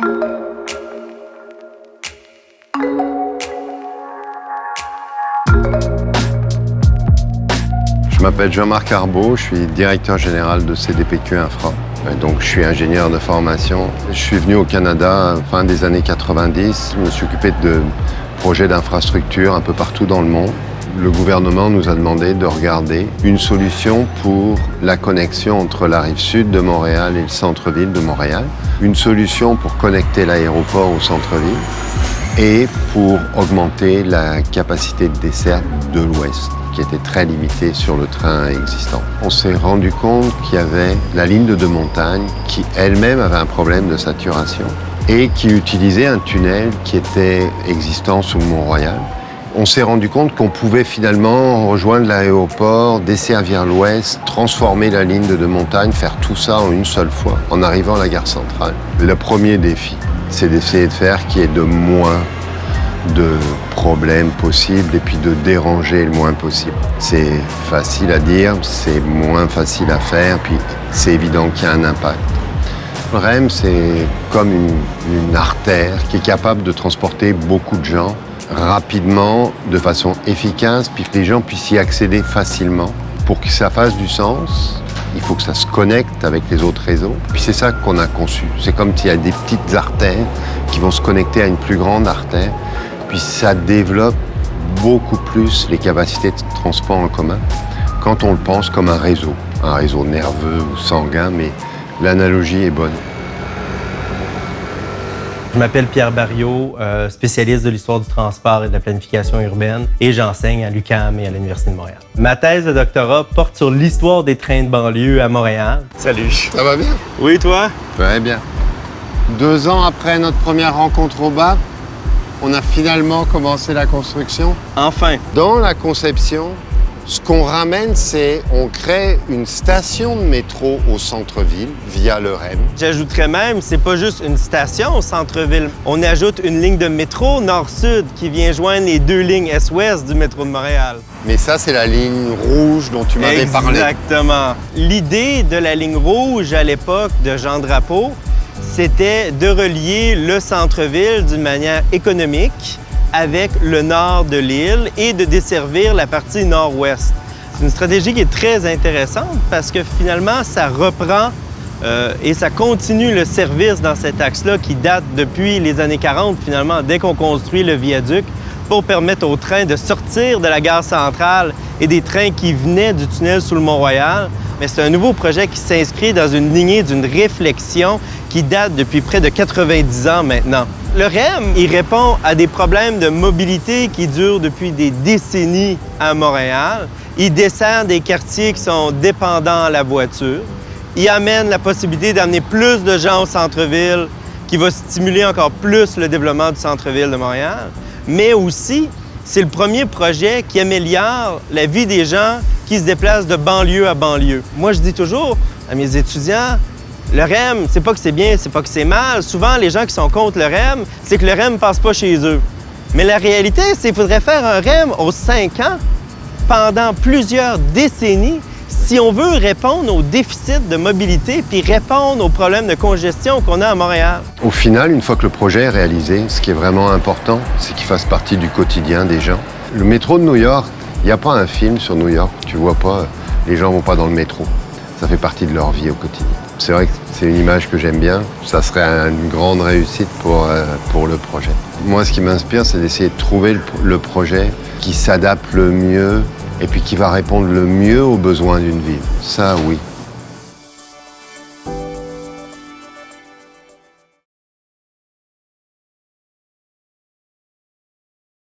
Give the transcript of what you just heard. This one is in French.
Je m'appelle Jean-Marc Arbeau, je suis directeur général de CDPQ Infra. Donc je suis ingénieur de formation. Je suis venu au Canada fin des années 90. Je me suis occupé de projets d'infrastructure un peu partout dans le monde. Le gouvernement nous a demandé de regarder une solution pour la connexion entre la rive sud de Montréal et le centre-ville de Montréal. Une solution pour connecter l'aéroport au centre-ville et pour augmenter la capacité de desserte de l'Ouest, qui était très limitée sur le train existant. On s'est rendu compte qu'il y avait la ligne de montagne qui elle-même avait un problème de saturation et qui utilisait un tunnel qui était existant sous le Mont-Royal. On s'est rendu compte qu'on pouvait finalement rejoindre l'aéroport, desservir l'Ouest, transformer la ligne de montagne, faire tout ça en une seule fois, en arrivant à la gare centrale. Le premier défi, c'est d'essayer de faire qu'il y ait de moins de problèmes possibles et puis de déranger le moins possible. C'est facile à dire, c'est moins facile à faire, puis c'est évident qu'il y a un impact. Le REM, c'est comme une artère qui est capable de transporter beaucoup de gens rapidement, de façon efficace, puis que les gens puissent y accéder facilement. Pour que ça fasse du sens, il faut que ça se connecte avec les autres réseaux. Puis c'est ça qu'on a conçu. C'est comme s'il y a des petites artères qui vont se connecter à une plus grande artère. Puis ça développe beaucoup plus les capacités de transport en commun quand on le pense comme un réseau nerveux ou sanguin, mais l'analogie est bonne. Je m'appelle Pierre Barriot, spécialiste de l'histoire du transport et de la planification urbaine, et j'enseigne à l'UQAM et à l'Université de Montréal. Ma thèse de doctorat porte sur l'histoire des trains de banlieue à Montréal. Salut! Ça va bien? Oui, toi? Très bien. 2 ans après notre première rencontre au BAP, on a finalement commencé la construction. Enfin! Dans la conception, ce qu'on ramène, c'est on crée une station de métro au centre-ville via le REM. J'ajouterais même, c'est pas juste une station au centre-ville. On ajoute une ligne de métro nord-sud qui vient joindre les 2 lignes est-ouest du métro de Montréal. Mais ça, c'est la ligne rouge dont tu m'avais parlé. Exactement. L'idée de la ligne rouge à l'époque de Jean Drapeau, c'était de relier le centre-ville d'une manière économique avec le nord de l'île et de desservir la partie nord-ouest. C'est une stratégie qui est très intéressante parce que finalement, ça reprend et ça continue le service dans cet axe-là qui date depuis les années 40, finalement, dès qu'on construit le viaduc, pour permettre aux trains de sortir de la gare centrale et des trains qui venaient du tunnel sous le Mont-Royal. Mais c'est un nouveau projet qui s'inscrit dans une lignée d'une réflexion qui date depuis près de 90 ans maintenant. Le REM, il répond à des problèmes de mobilité qui durent depuis des décennies à Montréal. Il dessert des quartiers qui sont dépendants à la voiture. Il amène la possibilité d'amener plus de gens au centre-ville, qui va stimuler encore plus le développement du centre-ville de Montréal. Mais aussi, c'est le premier projet qui améliore la vie des gens qui se déplacent de banlieue à banlieue. Moi, je dis toujours à mes étudiants, le REM, c'est pas que c'est bien, c'est pas que c'est mal. Souvent, les gens qui sont contre le REM, c'est que le REM passe pas chez eux. Mais la réalité, c'est qu'il faudrait faire un REM aux 5 ans, pendant plusieurs décennies, si on veut répondre aux déficits de mobilité puis répondre aux problèmes de congestion qu'on a à Montréal. Au final, une fois que le projet est réalisé, ce qui est vraiment important, c'est qu'il fasse partie du quotidien des gens. Le métro de New York, il n'y a pas un film sur New York. Tu vois pas, les gens vont pas dans le métro. Ça fait partie de leur vie au quotidien. C'est vrai que c'est une image que j'aime bien. Ça serait une grande réussite pour le projet. Moi, ce qui m'inspire, c'est d'essayer de trouver le projet qui s'adapte le mieux et puis qui va répondre le mieux aux besoins d'une ville. Ça, oui.